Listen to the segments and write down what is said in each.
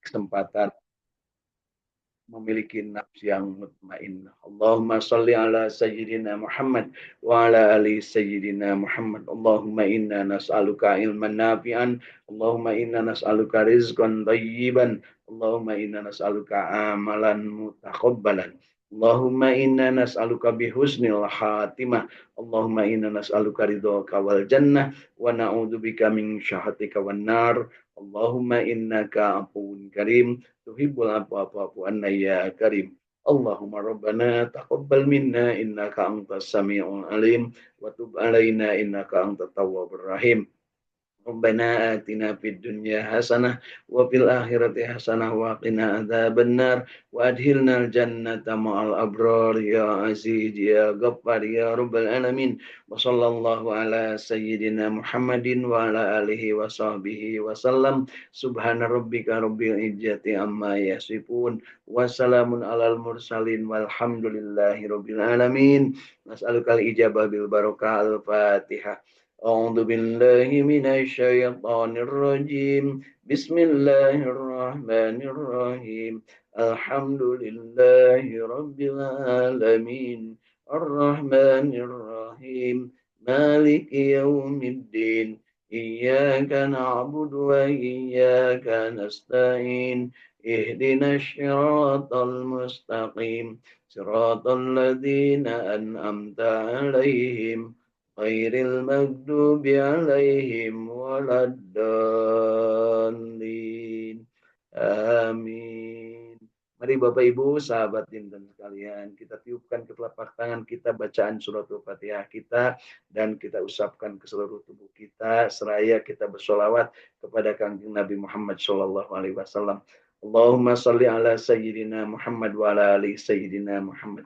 kesempatan memiliki nafs yang mutmainnah. Allahumma salli ala sayyidina Muhammad wa ala ali sayyidina Muhammad. Allahumma inna nas'aluka ilman nafi'an. Allahumma inna nas'aluka rizqan thayyiban. Allahumma inna nas'aluka amalan mutaqabbalan. Allahumma inna nas'aluka bihusnil khatimah. Allahumma inna nas'aluka ridhaka wal jannah wa na'udzubika min syahhatika wan nar. Allahumma innaka afuwun karim tuhibbul afwa fa'fu anna ya karim. Allahumma rabbana taqabbal minna innaka antas samiul alim wa tub alaina innaka antat tawwabur rahim. Rabbana atina fid dunya hasanah wa fil akhirati hasanah wa qina adzabannar wa adkhilnal jannata ma'al abrar ya aziz ya ghaffar ya rabbal alamin wa sallallahu ala sayyidina Muhammadin wa ala alihi wa sahbihi wa sallam subhana rabbika rabbil izzati amma yasifun wa salamun alal mursalin walhamdulillahi rabbil alamin nas'alukal ijabah bil barakah al-fatihah. أعوذ بالله من الشيطان الرجيم بسم الله الرحمن الرحيم الحمد لله رب العالمين الرحمن الرحيم مالك يوم الدين إياك نعبد وإياك نستعين اهدنا الصراط المستقيم صراط الذين أنعمت عليهم غير المغضوب عليهم ولا الضالين. Amin. Mari Bapak Ibu, sahabat Dinten sekalian, kita tiupkan ke telapak tangan kita bacaan surat Al-Fatihah kita dan kita usapkan ke seluruh tubuh kita seraya kita bersolawat kepada Kanjeng Nabi Muhammad sallallahu alaihi wasallam. Allahumma shalli ala sayyidina Muhammad wa ala ali sayyidina Muhammad.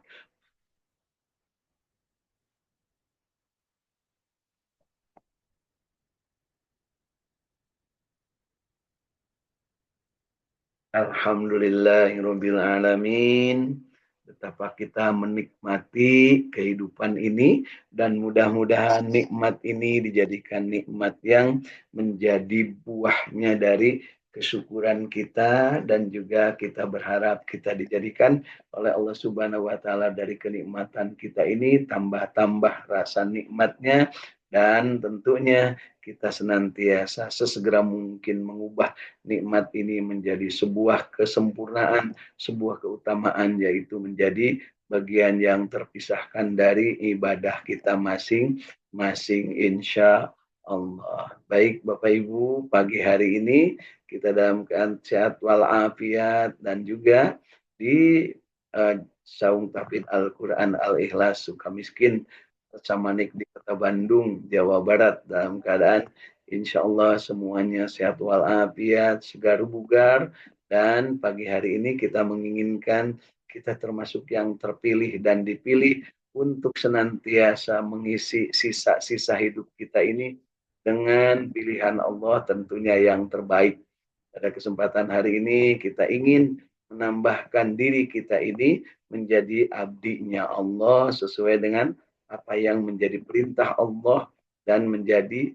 Alhamdulillahirabbil alamin. Betapa kita menikmati kehidupan ini dan mudah-mudahan nikmat ini dijadikan nikmat yang menjadi buahnya dari kesyukuran kita dan juga kita berharap kita dijadikan oleh Allah Subhanahu wa taala dari kenikmatan kita ini tambah-tambah rasa nikmatnya dan tentunya kita senantiasa sesegera mungkin mengubah nikmat ini menjadi sebuah kesempurnaan, sebuah keutamaan, yaitu menjadi bagian yang terpisahkan dari ibadah kita masing-masing insya Allah. Baik Bapak Ibu, pagi hari ini kita dalam keadaan sehat walafiat dan juga di Saung Tahfidz Al-Quran Al-Ikhlas Sukamiskin Samanik di Kota Bandung, Jawa Barat dalam keadaan insya Allah semuanya sehat walafiat, segar bugar, dan pagi hari ini kita menginginkan kita termasuk yang terpilih dan dipilih untuk senantiasa mengisi sisa-sisa hidup kita ini dengan pilihan Allah tentunya yang terbaik. Pada kesempatan hari ini kita ingin menambahkan diri kita ini menjadi abdinya Allah sesuai dengan apa yang menjadi perintah Allah dan menjadi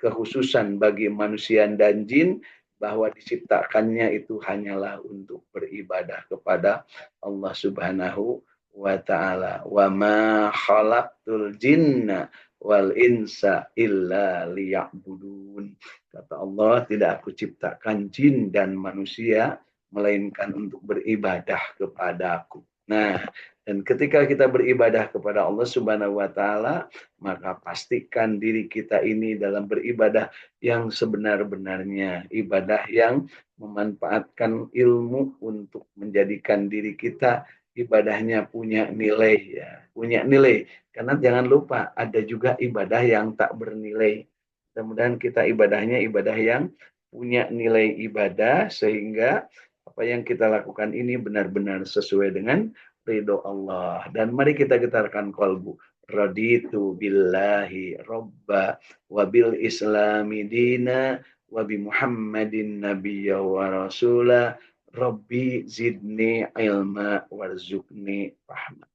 kekhususan bagi manusia dan jin bahwa diciptakannya itu hanyalah untuk beribadah kepada Allah Subhanahu wa taala. Wa ma khalaqtul jinna wal insa illa liya'budun. Kata Allah, tidak aku ciptakan jin dan manusia melainkan untuk beribadah kepadaku. Nah, dan ketika kita beribadah kepada Allah Subhanahu wa taala, maka pastikan diri kita ini dalam beribadah yang sebenar-benarnya, ibadah yang memanfaatkan ilmu untuk menjadikan diri kita ibadahnya punya nilai ya, punya nilai. Karena jangan lupa ada juga ibadah yang tak bernilai. Mudah-mudahan kita ibadahnya ibadah yang punya nilai ibadah sehingga apa yang kita lakukan ini benar-benar sesuai dengan ridho Allah. Dan mari kita getarkan qalbu. Raditu billahi robba wa bil islami dina wa bi Muhammadin nabiyya wa rasula rabbi zidni ilma warzuqni rahmat.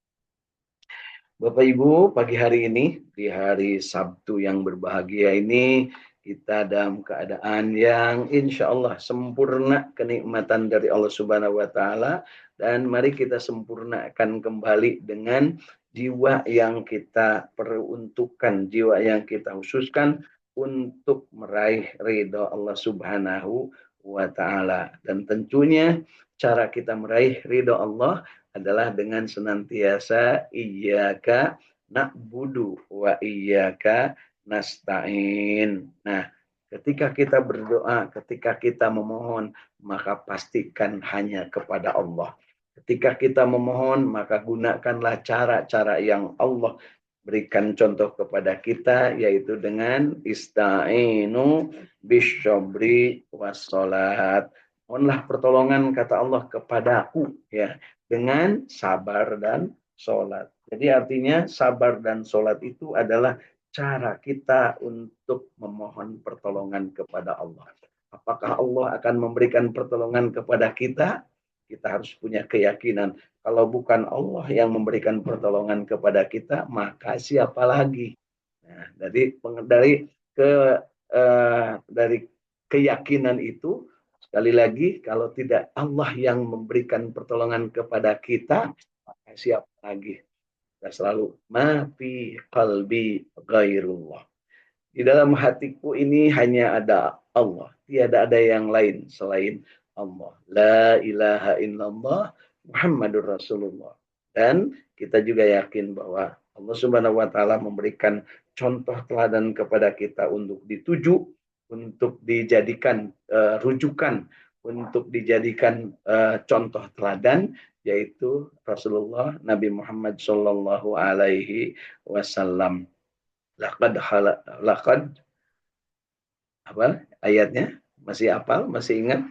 Bapak Ibu, pagi hari ini di hari Sabtu yang berbahagia ini kita dalam keadaan yang insya Allah sempurna kenikmatan dari Allah Subhanahu wa Ta'ala, dan mari kita sempurnakan kembali dengan jiwa yang kita peruntukkan, jiwa yang kita khususkan untuk meraih ridha Allah Subhanahu wa Ta'ala. Dan tentunya cara kita meraih ridha Allah adalah dengan senantiasa iyyaka na'budu wa iyyaka nasta'in. Nah, ketika kita berdoa, ketika kita memohon, maka pastikan hanya kepada Allah. Ketika kita memohon, maka gunakanlah cara-cara yang Allah berikan contoh kepada kita, yaitu dengan ista'inu bisyabri wassalat. Mohonlah pertolongan, kata Allah, kepadaku, ya, dengan sabar dan sholat. Jadi artinya sabar dan sholat itu adalah cara kita untuk memohon pertolongan kepada Allah. Apakah Allah akan memberikan pertolongan kepada kita? Kita harus punya keyakinan. Kalau bukan Allah yang memberikan pertolongan kepada kita, maka siapa lagi? Nah, dari keyakinan itu, sekali lagi, kalau tidak Allah yang memberikan pertolongan kepada kita, maka siapa lagi? Kita selalu mafi qalbi ghairullah. Di dalam hatiku ini hanya ada Allah. Tiada ada yang lain selain Allah. La ilaha illallah Muhammadur Rasulullah. Dan kita juga yakin bahwa Allah Subhanahu wa Ta'ala memberikan contoh teladan kepada kita untuk dituju, untuk dijadikan rujukan, untuk dijadikan contoh teladan, yaitu Rasulullah Nabi Muhammad Sallallahu Alaihi Wasallam. Laqad apa ayatnya? Masih hafal? Masih ingat?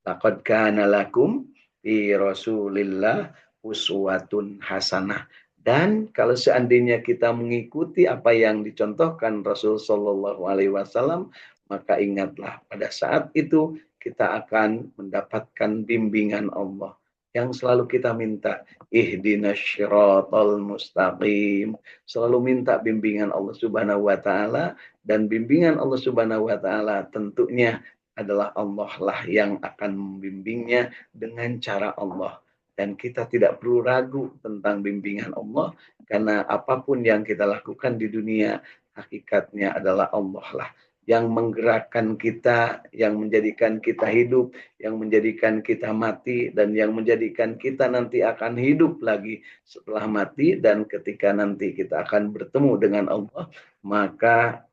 Laqad kana lakum fi Rasulillah uswatun hasanah. Dan kalau seandainya kita mengikuti apa yang dicontohkan Rasul Sallallahu Alaihi Wasallam, maka ingatlah pada saat itu kita akan mendapatkan bimbingan Allah yang selalu kita minta. Ihdinas syiratal mustaqim. Selalu minta bimbingan Allah Subhanahu wa Ta'ala, dan bimbingan Allah Subhanahu wa Ta'ala tentunya adalah Allah lah yang akan membimbingnya dengan cara Allah. Dan kita tidak perlu ragu tentang bimbingan Allah, karena apapun yang kita lakukan di dunia, hakikatnya adalah Allah lah yang menggerakkan kita, yang menjadikan kita hidup, yang menjadikan kita mati, dan yang menjadikan kita nanti akan hidup lagi setelah mati. Dan ketika nanti kita akan bertemu dengan Allah, maka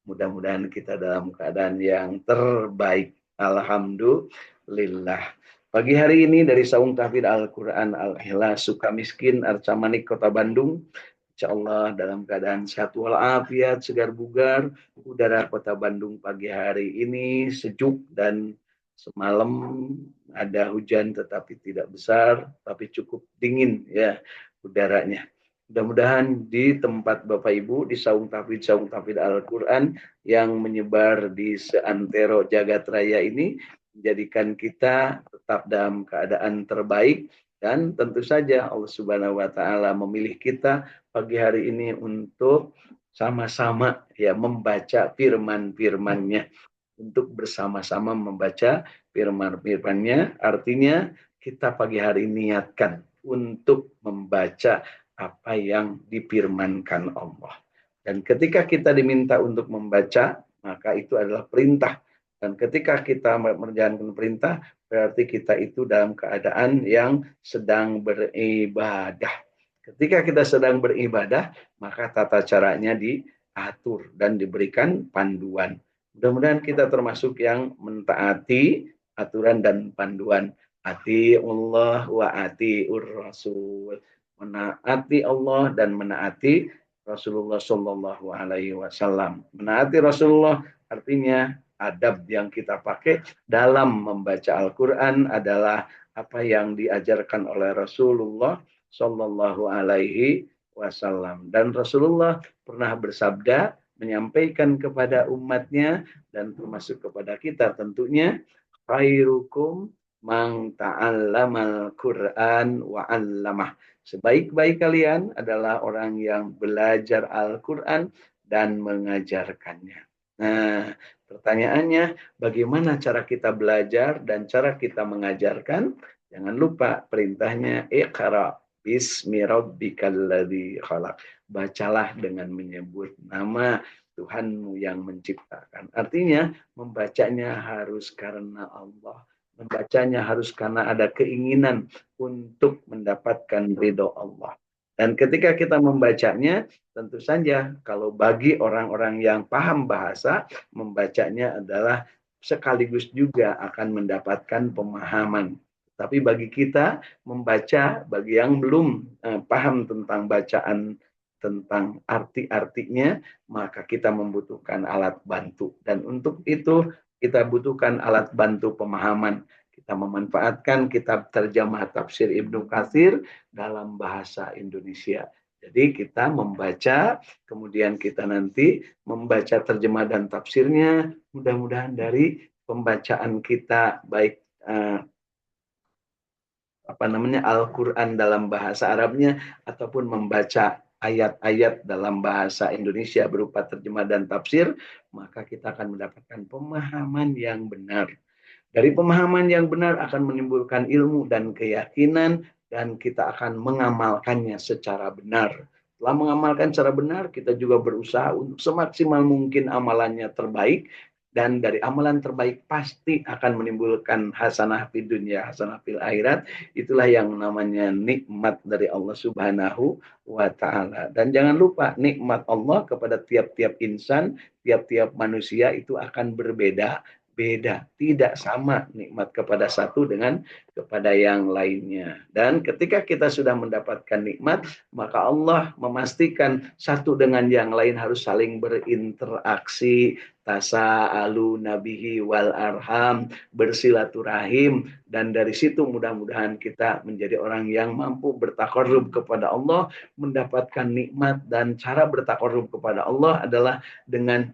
mudah-mudahan kita dalam keadaan yang terbaik. Alhamdulillah. Pagi hari ini dari Saung Tahfidz Al-Quran Al-Ikhlas Sukamiskin Arca Manik Kota Bandung, insyaallah dalam keadaan sehat walafiat, segar bugar. Udara Kota Bandung pagi hari ini sejuk, dan semalam ada hujan tetapi tidak besar, tapi cukup dingin ya udaranya. Mudah-mudahan di tempat Bapak Ibu di Saung Tahfidz Al-Quran yang menyebar di seantero jagat raya ini menjadikan kita tetap dalam keadaan terbaik. Dan tentu saja Allah Subhanahu wa Ta'ala memilih kita pagi hari ini untuk sama-sama ya membaca firman-firman-Nya, untuk bersama-sama membaca firman-firman-Nya. Artinya kita pagi hari niatkan untuk membaca apa yang difirmankan Allah. Dan ketika kita diminta untuk membaca, maka itu adalah perintah. Dan ketika kita menjalankan perintah, berarti kita itu dalam keadaan yang sedang beribadah. Ketika kita sedang beribadah, maka tata caranya diatur dan diberikan panduan. Mudah-mudahan kita termasuk yang mentaati aturan dan panduan. Ati Allah wa atiur Rasul. Menaati Allah dan menaati Rasulullah Shallallahu Alaihi Wasallam. Menaati Rasulullah artinya adab yang kita pakai dalam membaca Al-Quran adalah apa yang diajarkan oleh Rasulullah Shallallahu Alaihi Wasallam. Dan Rasulullah pernah bersabda, menyampaikan kepada umatnya dan termasuk kepada kita tentunya, khairukum man ta'allamal Qur'an wa 'allamah. Sebaik-baik kalian adalah orang yang belajar Al-Quran dan mengajarkannya. Nah, Pertanyaannya, bagaimana cara kita belajar dan cara kita mengajarkan? Jangan lupa perintahnya Iqra bismi rabbikal ladzi khalaq. Bacalah dengan menyebut nama Tuhanmu yang menciptakan. Artinya membacanya harus karena Allah. Membacanya harus karena ada keinginan untuk mendapatkan ridho Allah. Dan ketika kita membacanya, tentu saja kalau bagi orang-orang yang paham bahasa, membacanya adalah sekaligus juga akan mendapatkan pemahaman. Tapi bagi kita membaca, bagi yang belum paham tentang bacaan, tentang arti-artinya, maka kita membutuhkan alat bantu. Dan untuk itu kita butuhkan alat bantu pemahaman. Kita memanfaatkan kitab terjemah tafsir Ibnu Katsir dalam bahasa Indonesia. Jadi kita membaca, kemudian kita nanti membaca terjemah dan tafsirnya. Mudah-mudahan dari pembacaan kita baik Al-Quran dalam bahasa Arabnya ataupun membaca ayat-ayat dalam bahasa Indonesia berupa terjemah dan tafsir, maka kita akan mendapatkan pemahaman yang benar. Dari pemahaman yang benar akan menimbulkan ilmu dan keyakinan, dan kita akan mengamalkannya secara benar. Setelah mengamalkan secara benar, kita juga berusaha untuk semaksimal mungkin amalannya terbaik, dan dari amalan terbaik pasti akan menimbulkan hasanah di dunia, hasanah fil akhirat. Itulah yang namanya nikmat dari Allah Subhanahu wa taala. Dan jangan lupa nikmat Allah kepada tiap-tiap insan, tiap-tiap manusia itu akan berbeda. Beda, tidak sama nikmat kepada satu dengan kepada yang lainnya. Dan ketika kita sudah mendapatkan nikmat, maka Allah memastikan satu dengan yang lain harus saling berinteraksi, tasa'alu nabihi wal arham, bersilaturahim, dan dari situ mudah-mudahan kita menjadi orang yang mampu bertakarrub kepada Allah, mendapatkan nikmat. Dan cara bertakarrub kepada Allah adalah dengan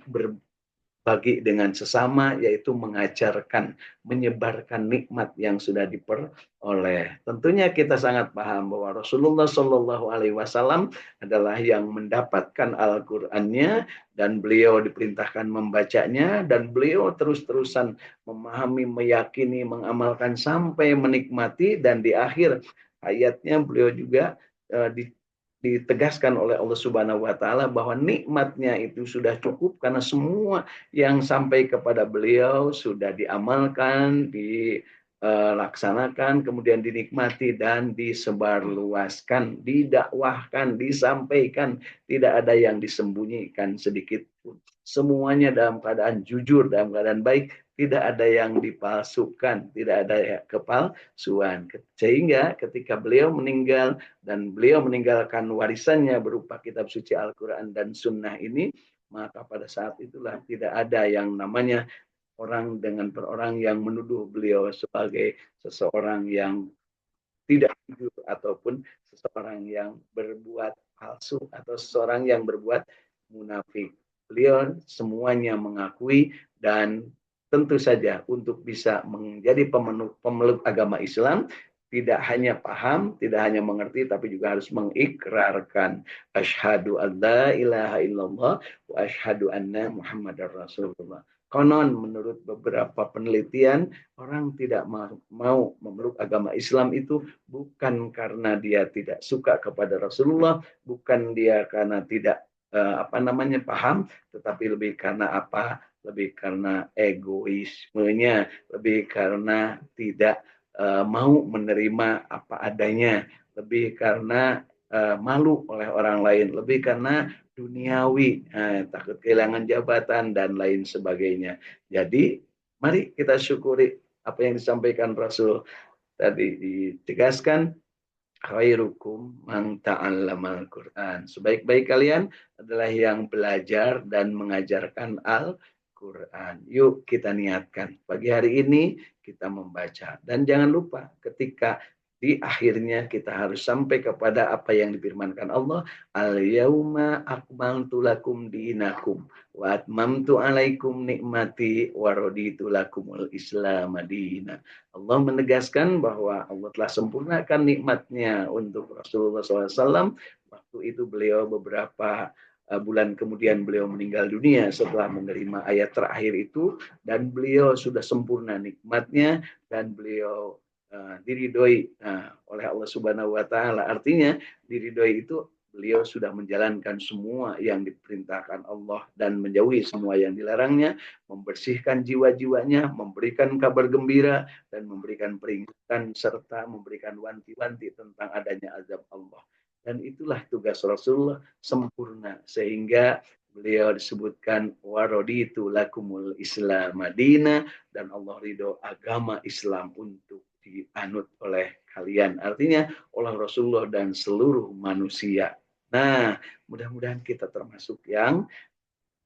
bagi dengan sesama, yaitu mengajarkan, menyebarkan nikmat yang sudah diperoleh. Tentunya kita sangat paham bahwa Rasulullah Shallallahu Alaihi Wasallam adalah yang mendapatkan Al-Qur'annya, dan beliau diperintahkan membacanya, dan beliau terus-terusan memahami, meyakini, mengamalkan sampai menikmati, dan di akhir ayatnya beliau juga ditegaskan oleh Allah Subhanahu wa taala bahwa nikmatnya itu sudah cukup karena semua yang sampai kepada beliau sudah diamalkan, dilaksanakan, kemudian dinikmati dan disebarluaskan, didakwahkan, disampaikan, tidak ada yang disembunyikan sedikit pun. Semuanya dalam keadaan jujur, dalam keadaan baik, tidak ada yang dipalsukan, tidak ada kepalsuan. Sehingga ketika beliau meninggal dan beliau meninggalkan warisannya berupa kitab suci Al-Quran dan Sunnah ini, maka pada saat itulah tidak ada yang namanya orang dengan orang yang menuduh beliau sebagai seseorang yang tidak jujur ataupun seseorang yang berbuat palsu atau seseorang yang berbuat munafik. Beliau semuanya mengakui, dan tentu saja untuk bisa menjadi pemeluk agama Islam tidak hanya paham, tidak hanya mengerti, tapi juga harus mengikrarkan asyhadu alla ilaha illallah wa asyhadu anna muhammadar rasulullah. Konon menurut beberapa penelitian, orang tidak mau memeluk agama Islam itu bukan karena dia tidak suka kepada Rasulullah, bukan dia karena tidak paham, tetapi lebih karena apa? Lebih karena egoismenya, lebih karena tidak mau menerima apa adanya, lebih karena malu oleh orang lain, lebih karena duniawi, takut kehilangan jabatan dan lain sebagainya. Jadi mari kita syukuri apa yang disampaikan Rasul tadi, ditegaskan khairukum man ta'allamal Quran. Sebaik-baik kalian adalah yang belajar dan mengajarkan Al-Quran. Yuk kita niatkan pagi hari ini kita membaca. Dan jangan lupa ketika di akhirnya kita harus sampai kepada apa yang difirmankan Allah, al-yauma akmaltu lakum dinakum wa atmamtu alaikum nikmati wa raditu lakumul islam madina. Allah menegaskan bahwa Allah telah sempurnakan nikmatnya untuk Rasulullah SAW. Waktu itu beliau beberapa bulan kemudian beliau meninggal dunia setelah menerima ayat terakhir itu, dan beliau sudah sempurna nikmatnya dan beliau diridhoi oleh Allah Subhanahu wa taala. Artinya diridhoi itu beliau sudah menjalankan semua yang diperintahkan Allah dan menjauhi semua yang dilarangnya, membersihkan jiwa-jiwanya, memberikan kabar gembira dan memberikan peringatan serta memberikan wanti-wanti tentang adanya azab Allah. Dan itulah tugas Rasulullah sempurna, sehingga beliau disebutkan waraditu lakumul Islam Madinah, dan Allah ridho agama Islam untuk dianut oleh kalian. Artinya oleh Rasulullah dan seluruh manusia. Nah, mudah-mudahan kita termasuk yang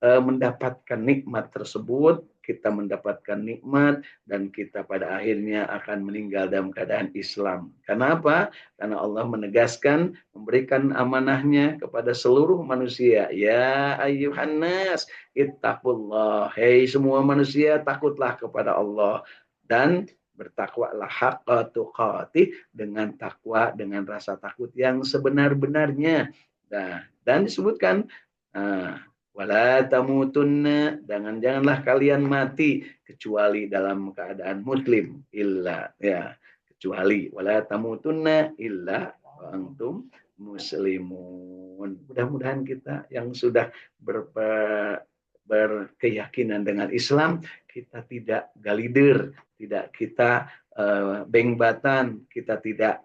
mendapatkan nikmat tersebut, kita mendapatkan nikmat dan kita pada akhirnya akan meninggal dalam keadaan Islam. Kenapa? Karena Allah menegaskan, memberikan amanahnya kepada seluruh manusia. Ya ayyuhan nas, ittaqullah. Hei semua manusia, takutlah kepada Allah dan bertakwalah haqqa tuqatih, dengan takwa, dengan rasa takut yang sebenar-benarnya. Nah, dan disebutkan wala tamutunna, janganlah kalian mati kecuali dalam keadaan muslim, illa, ya, kecuali wala tamutunna illa antum muslimun. Mudah-mudahan kita yang sudah berkeyakinan dengan Islam, kita tidak galidir, tidak kita bengbatan, kita tidak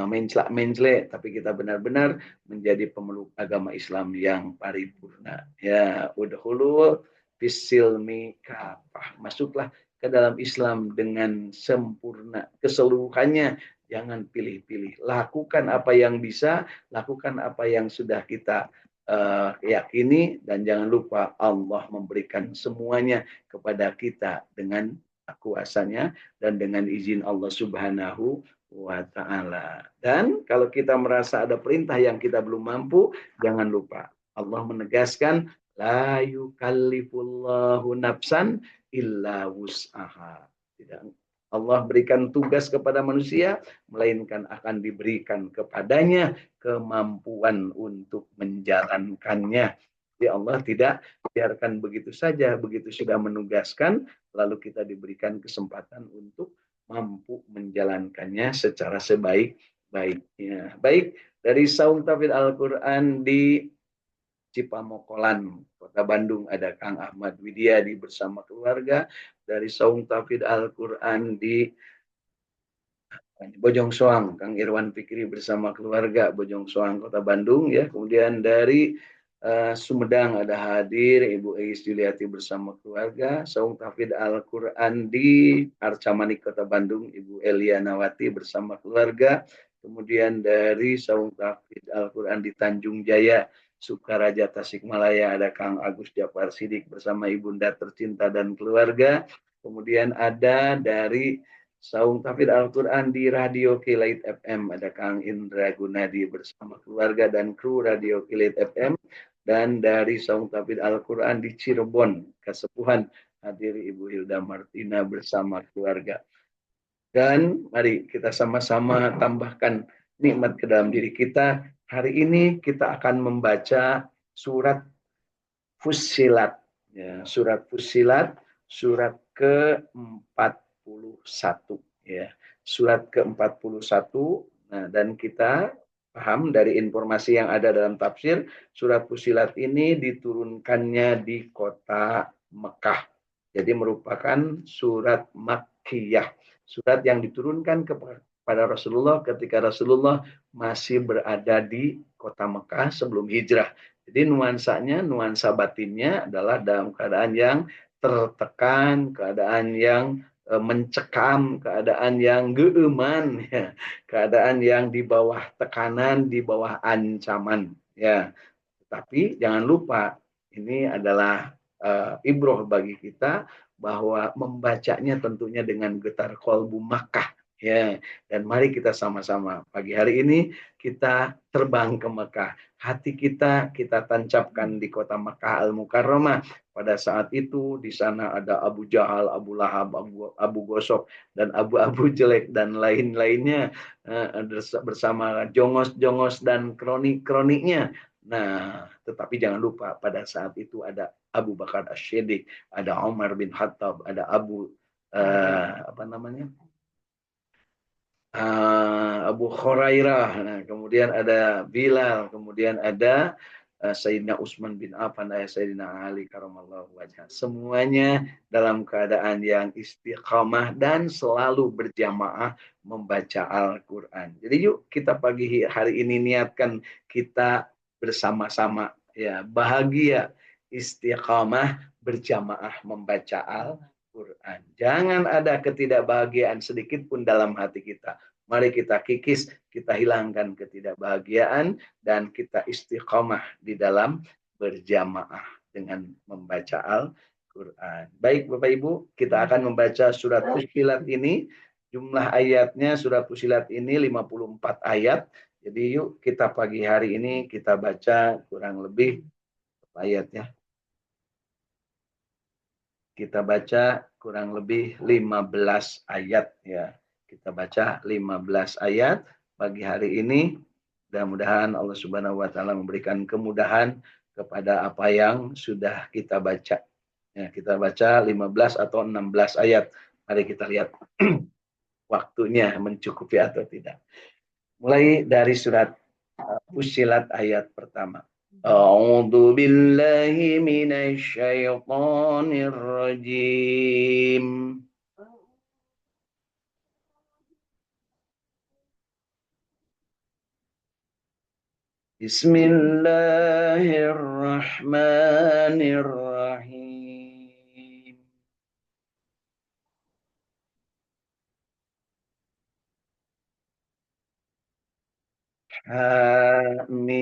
mencela, tapi kita benar-benar menjadi pemeluk agama Islam yang paripurna. Ya, udhulu fisilmi kafah. Masuklah ke dalam Islam dengan sempurna, keseluruhannya. Jangan pilih-pilih. Lakukan apa yang bisa, lakukan apa yang sudah kita yakini, dan jangan lupa Allah memberikan semuanya kepada kita dengan kuasanya dan dengan izin Allah Subhanahu wa ta'ala. Dan kalau kita merasa ada perintah yang kita belum mampu, jangan lupa Allah menegaskan, la yukallifullahu nafsan illa wus'aha. Tidak, Allah berikan tugas kepada manusia, melainkan akan diberikan kepadanya kemampuan untuk menjalankannya. Jadi Allah tidak biarkan begitu saja, begitu sudah menugaskan, lalu kita diberikan kesempatan untuk mampu menjalankannya secara sebaik-baiknya. Baik, dari Saung Tafid Al-Quran di Cipamokolan, Kota Bandung, ada Kang Ahmad Widiadi bersama keluarga. Dari Saung Tafid Al-Quran di Bojong Soang, Kang Irwan Fikri bersama keluarga, Bojong Soang, Kota Bandung, ya. Kemudian dari Sumedang ada hadir Ibu Eis Juliati bersama keluarga. Saung Tafid Al-Quran di Arca Manik, Kota Bandung, Ibu Elia Nawati bersama keluarga. Kemudian dari Saung Tafid Al-Quran di Tanjung Jaya, Sukaraja, Tasikmalaya, ada Kang Agus Japar Sidik bersama ibunda tercinta dan keluarga. Kemudian ada dari Saung Tafid Al-Quran di Radio Kilait FM, ada Kang Indra Gunadi bersama keluarga dan kru Radio Kilait FM. Dan dari Saung Tafid Al-Quran di Cirebon, Kasepuhan, hadir Ibu Hilda Martina bersama keluarga. Dan mari kita sama-sama tambahkan nikmat ke dalam diri kita. Hari ini kita akan membaca surat Fussilat. Ya, surat Fussilat, surat ke-41. Ya, surat ke-41. Nah, dan kita paham dari informasi yang ada dalam tafsir, surat Fussilat ini diturunkannya di kota Mekah. Jadi merupakan surat Makkiyah. Surat yang diturunkan kepada Rasulullah ketika Rasulullah masih berada di kota Mekah sebelum hijrah. Jadi nuansanya, nuansa batinnya adalah dalam keadaan yang tertekan, keadaan yang mencekam, keadaan yang geuman, ya, keadaan yang di bawah tekanan, di bawah ancaman. Ya, tapi jangan lupa ini adalah ibroh bagi kita bahwa membacanya tentunya dengan getar kolbu Makkah. Ya, dan mari kita sama-sama pagi hari ini kita terbang ke Mekah. Hati kita tancapkan di kota Mekah Al-Mukarramah. Pada saat itu di sana ada Abu Jahal, Abu Lahab, Abu Gosok, dan Abu jelek dan lain-lainnya bersama jongos-jongos dan kronik-kroniknya. Nah, tetapi jangan lupa pada saat itu ada Abu Bakar As-Siddiq, ada Umar bin Khattab, ada apa namanya? Abu Hurairah, nah, kemudian ada Bilal, kemudian ada Sayyidina Utsman bin Affan, ada Sayyidina Ali karamallahu wajah. Semuanya dalam keadaan yang istiqamah dan selalu berjamaah membaca Al-Quran. Jadi yuk kita pagi hari ini niatkan kita bersama-sama ya bahagia istiqamah berjamaah membaca Al-Quran. Jangan ada ketidakbahagiaan sedikit pun dalam hati kita. Mari kita kikis, kita hilangkan ketidakbahagiaan, dan kita istiqomah di dalam berjamaah dengan membaca Al-Quran. Baik Bapak Ibu, kita akan membaca surat Fussilat ini. Jumlah ayatnya surat Fussilat ini 54 ayat. Jadi yuk kita pagi hari ini kita baca kurang lebih ayatnya. Kita baca kurang lebih 15 ayat ya. Kita baca 15 ayat pagi hari ini. Mudah-mudahan Allah Subhanahu wa taala memberikan kemudahan kepada apa yang sudah kita baca. Ya, kita baca 15 atau 16 ayat. Mari kita lihat waktunya mencukupi atau tidak. Mulai dari surat Fussilat ayat pertama. A'udzu billahi minasy syaithanir rajim. Bismillahirrahmanirrahim. Amin.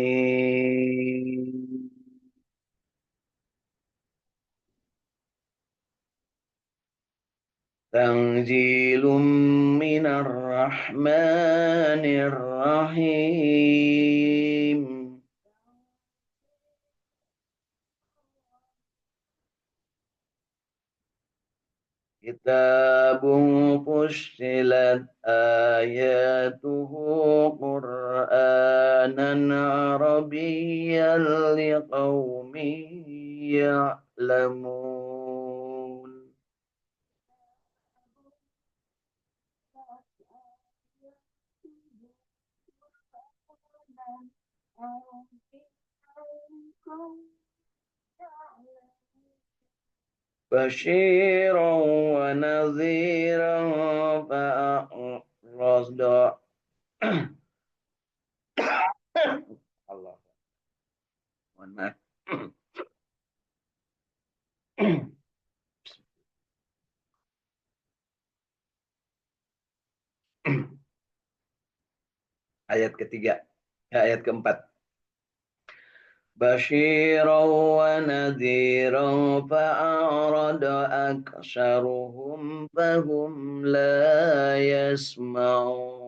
Tanzilum minar rahmanir rahim. Kitabun fussilat ayatuhu Qur'anan Arabiyyan liqaumin ya'lamun. بشيرا ونذيرا فأعرض Allah. Mohon maaf. Ayat ketiga, ayat keempat. بشيرا ونذيرا فأعرض أكثرهم فهم لا يسمعون.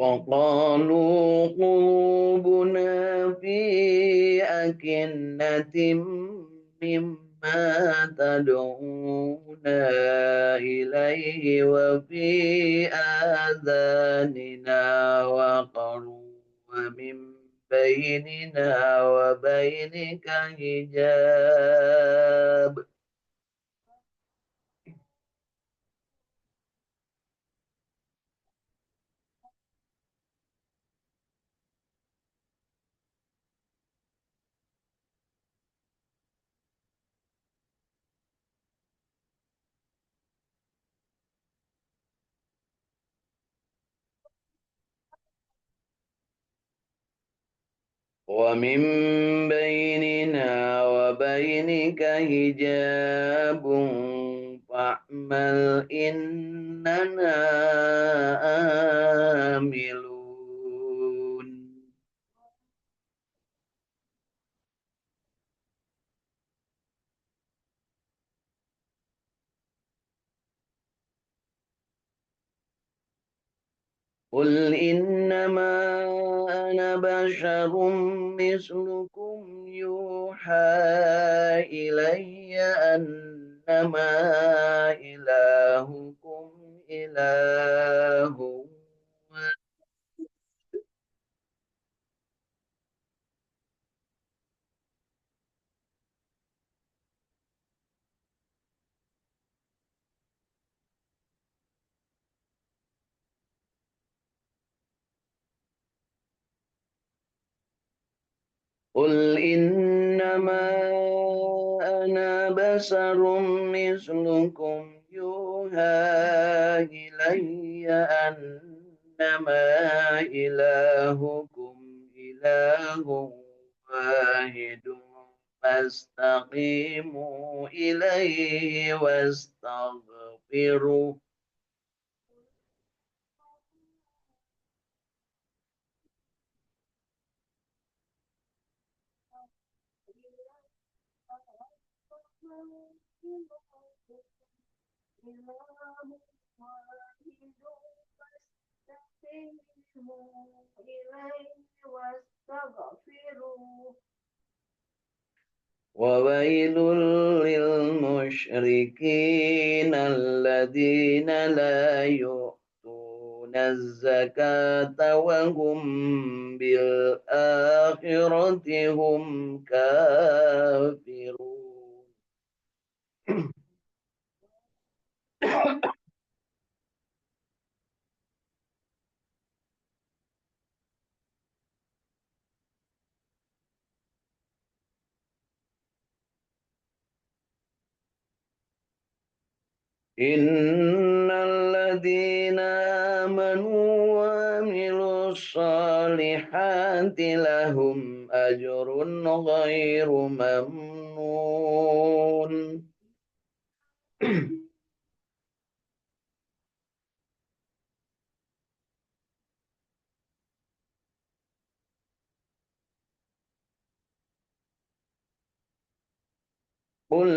وقالوا قلوبنا في أكنة مما تدعونا إليه وفي آذاننا وقر ومن بيننا وبينك حجاب. ومن بيننا وبينك حجاب فاعمل إننا عاملون. قل إنما أنا بشر مثلكم يوحى إلي أنما إلهكم إله قل إنما أنا بشر مثلكم يوحى إلي أنما إلهكم إله واحد فاستقيموا إليه واستغفروا وويل للمشركين الذين لا يؤتون الزكاة وهم بالآخرة هم كافرون. إن الذين آمنوا وعملوا الصالحات لهم أجر غير ممنون. قل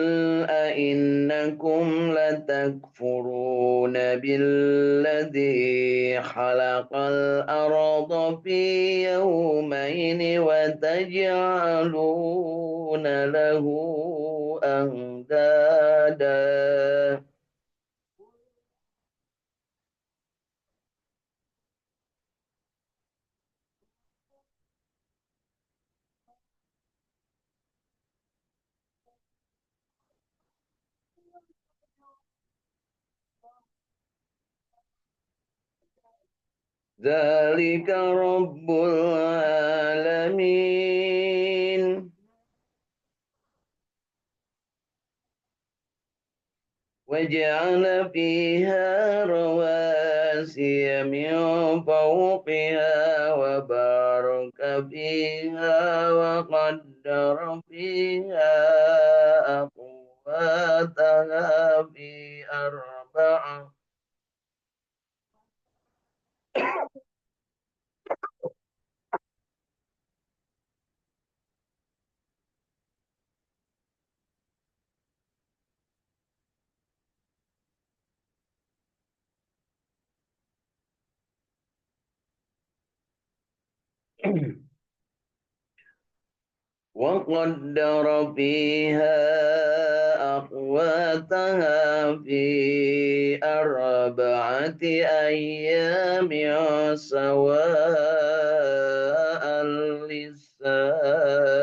أئنكم لتكفرون بالذي خلق الأرض في يومين وتجعلون له أندادا ذلك رب العالمين. وجعل فيها رواسي من فوقها وبارك فيها وقدر فيها أقواتها في أربعة وقدر فيها أقواتها في أربعة أيام سواء للسائلين.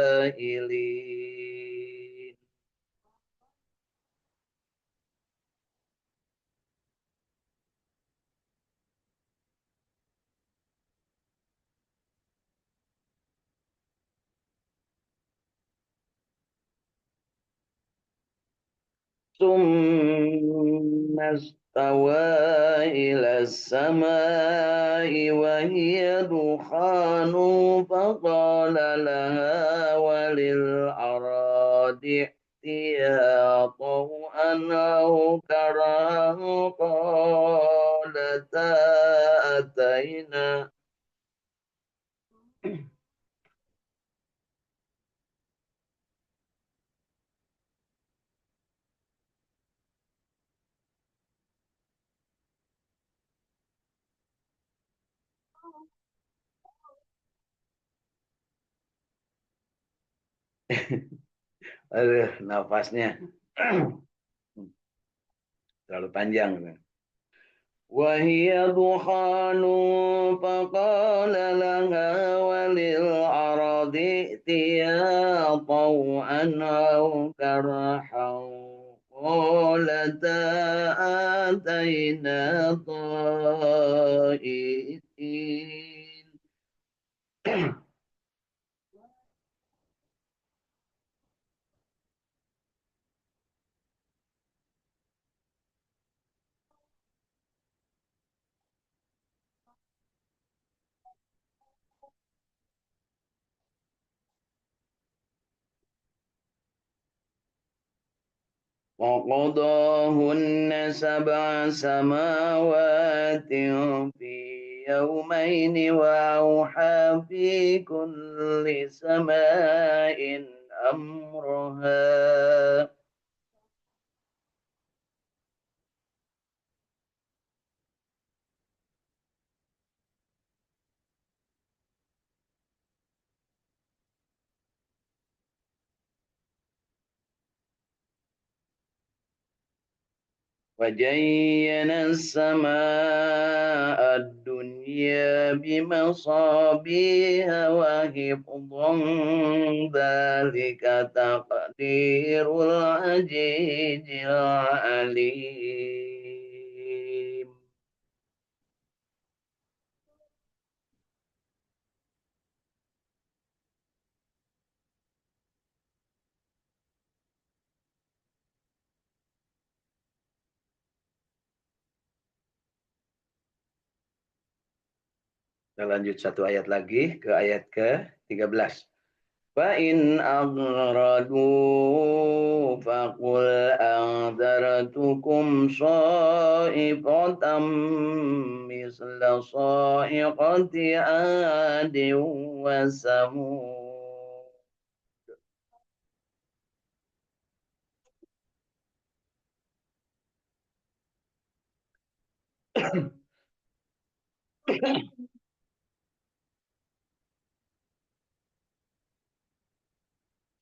ثم استوى إلى السماء وهي دخان فقال لها وللأرض ائتيا طوعا أو كرها قالتا أتينا. Aduh, nafasnya terlalu panjang. وهي دخان فقال لها وللأرض ائتيا طوعا أو كرحا قالتا آتينا طائعين. وقضاهن سبع سماوات في يومين وأوحى في كل سماء أمرها. وزينا السماء الدنيا بمصابيها وحفظا ذلك تقدير العزيز العليم. Kita lanjut satu ayat lagi ke ayat ke-13. فإن أغردوا فقل أنذرتكم صائقة مثل صائقة عاد وثمود.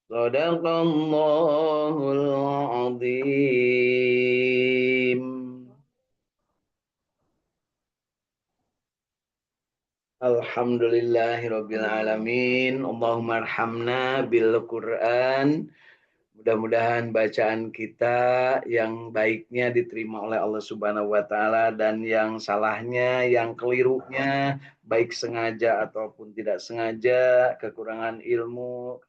Sadaqallahul azim. Alhamdulillahirabbil alamin. Allahumma arhamna bil Qur'an. Mudah-mudahan bacaan kita yang baiknya diterima oleh Allah Subhanahu wa taala dan yang salahnya, yang kelirunya, baik sengaja ataupun tidak sengaja, kekurangan ilmu,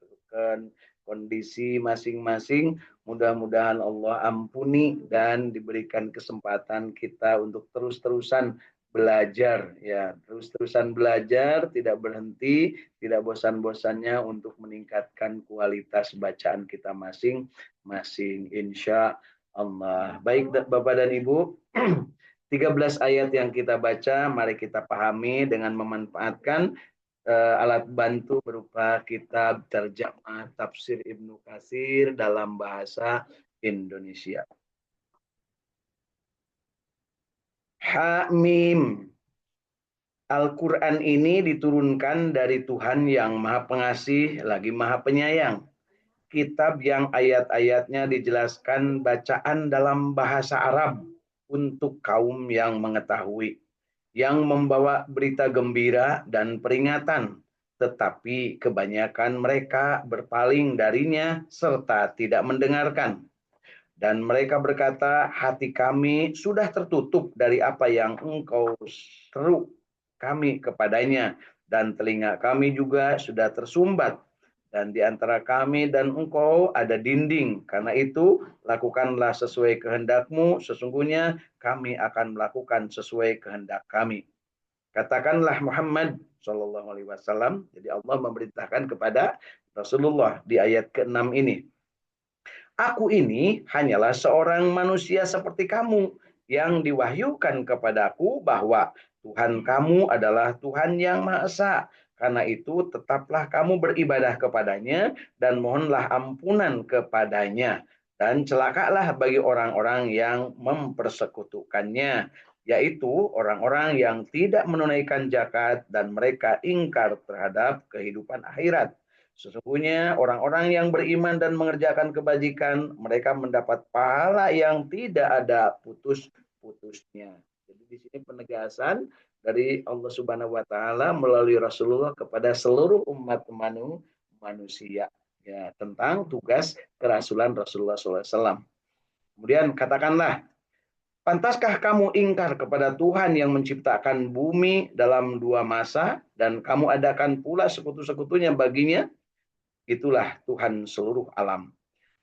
kondisi masing-masing, mudah-mudahan Allah ampuni dan diberikan kesempatan kita untuk terus-terusan belajar ya, terus-terusan belajar, tidak berhenti, tidak bosan-bosannya untuk meningkatkan kualitas bacaan kita masing-masing insya Allah. Baik Bapak dan Ibu, 13 ayat yang kita baca, mari kita pahami dengan memanfaatkan alat bantu berupa kitab terjemah tafsir Ibnu Katsir dalam bahasa Indonesia. Hamim. Al-Quran ini diturunkan dari Tuhan yang Maha Pengasih lagi Maha Penyayang. Kitab yang ayat-ayatnya dijelaskan bacaan dalam bahasa Arab untuk kaum yang mengetahui, yang membawa berita gembira dan peringatan, tetapi kebanyakan mereka berpaling darinya serta tidak mendengarkan. Dan mereka berkata, hati kami sudah tertutup dari apa yang engkau seru kami kepadanya, dan telinga kami juga sudah tersumbat, dan di antara kami dan engkau ada dinding. Karena itu, lakukanlah sesuai kehendakmu, sesungguhnya kami akan melakukan sesuai kehendak kami. Katakanlah Muhammad Shallallahu Alaihi Wasallam. Jadi Allah memerintahkan kepada Rasulullah di ayat ke-6 ini. Aku ini hanyalah seorang manusia seperti kamu yang diwahyukan kepadaku bahwa Tuhan kamu adalah Tuhan yang Maha Esa. Karena itu tetaplah kamu beribadah kepadanya dan mohonlah ampunan kepadanya. Dan celakalah bagi orang-orang yang mempersekutukannya, yaitu orang-orang yang tidak menunaikan zakat dan mereka ingkar terhadap kehidupan akhirat. Sesungguhnya orang-orang yang beriman dan mengerjakan kebajikan, mereka mendapat pahala yang tidak ada putus-putusnya. Jadi di sini penegasan dari Allah Subhanahu wa taala melalui Rasulullah kepada seluruh umat manusia ya tentang tugas kerasulan Rasulullah SAW. Kemudian katakanlah, pantaskah kamu ingkar kepada Tuhan yang menciptakan bumi dalam 2 masa dan kamu adakan pula sekutu-sekutunya baginya? Itulah Tuhan seluruh alam.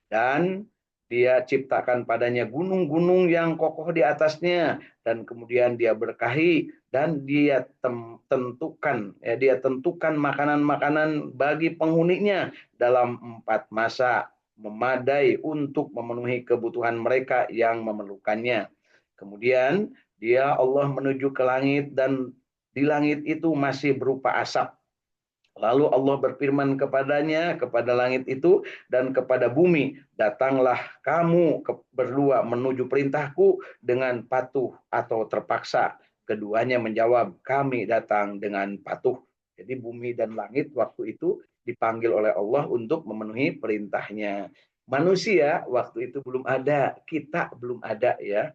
Dan dia ciptakan padanya gunung-gunung yang kokoh di atasnya. Dan kemudian dia berkahi. Dan dia tentukan makanan-makanan bagi penghuninya dalam 4 masa. Memadai untuk memenuhi kebutuhan mereka yang memerlukannya. Kemudian dia Allah menuju ke langit dan di langit itu masih berupa asap. Lalu Allah berfirman kepadanya, kepada langit itu, dan kepada bumi, datanglah kamu berdua menuju perintahku dengan patuh atau terpaksa. Keduanya menjawab, kami datang dengan patuh. Jadi bumi dan langit waktu itu dipanggil oleh Allah untuk memenuhi perintahnya. Manusia waktu itu belum ada, kita belum ada ya.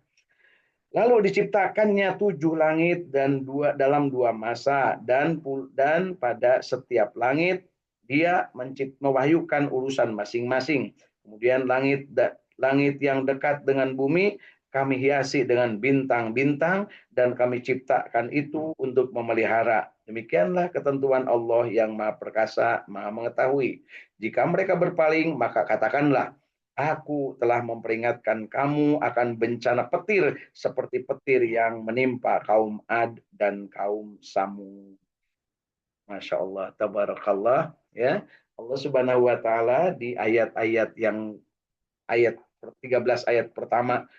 Lalu diciptakannya 7 langit dan dalam 2 masa dan pada setiap langit dia mewahyukan urusan masing-masing. Kemudian langit yang dekat dengan bumi kami hiasi dengan bintang-bintang dan kami ciptakan itu untuk memelihara. Demikianlah ketentuan Allah yang Maha Perkasa, Maha Mengetahui. Jika mereka berpaling, maka katakanlah, aku telah memperingatkan kamu akan bencana petir seperti petir yang menimpa kaum Ad dan kaum Samud. Masya Allah, tabarakallah. Ya, Allah Subhanahu Wa Taala di ayat-ayat yang ayat 13 ayat pertama